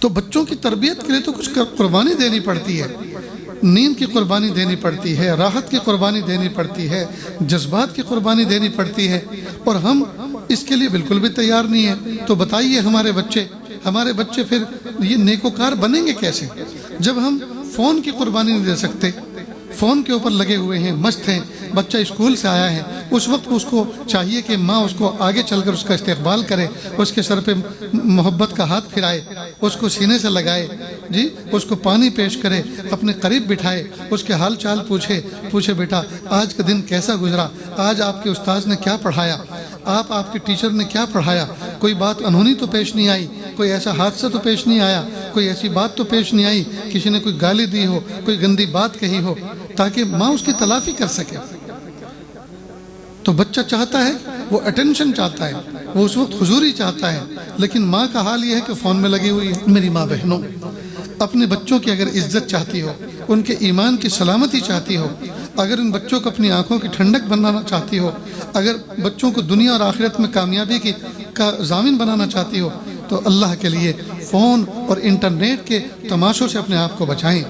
تو بچوں کی تربیت کے لیے تو کچھ قربانی دینی پڑتی ہے، نیند کی قربانی دینی پڑتی ہے، راحت کی قربانی دینی پڑتی ہے، جذبات کی قربانی دینی پڑتی ہے، اور ہم اس کے لیے بالکل بھی تیار نہیں ہیں۔ تو بتائیے ہمارے بچے پھر یہ نیکوکار بنیں گے کیسے جب ہم فون کی قربانی نہیں دے سکتے؟ فون کے اوپر لگے ہوئے ہیں، مست ہیں، بچہ اسکول سے آیا ہے، اس وقت اس کو چاہیے کہ ماں اس کو آگے چل کر اس کا استقبال کرے، اس کے سر پہ محبت کا ہاتھ پھرائے، اس کو سینے سے لگائے، جی اس کو پانی پیش کرے، اپنے قریب بٹھائے، اس کے حال چال پوچھے بیٹا آج کا دن کیسا گزرا، آج آپ کے استاذ نے کیا پڑھایا، آپ کے ٹیچر نے کیا پڑھایا، کوئی بات انہونی تو پیش نہیں آئی، کوئی ایسا حادثہ تو پیش نہیں آیا، کوئی ایسی بات تو پیش نہیں آئی، کسی نے کوئی گالی دی ہو، کوئی گندی بات کہی ہو، تاکہ ماں اس کی تلافی کر سکے۔ تو بچہ چاہتا ہے، وہ اٹینشن چاہتا ہے، وہ اس وقت حضوری چاہتا ہے، لیکن ماں کا حال یہ ہے کہ فون میں لگی ہوئی ہے۔ میری ماں بہنوں، اپنے بچوں کی اگر عزت چاہتی ہو، ان کے ایمان کی سلامتی چاہتی ہو، اگر ان بچوں کو اپنی آنکھوں کی ٹھنڈک بنانا چاہتی ہو، اگر بچوں کو دنیا اور آخرت میں کامیابی کا ضامن بنانا چاہتی ہو، تو اللہ کے لیے فون اور انٹرنیٹ کے تماشوں سے اپنے آپ کو بچائیں۔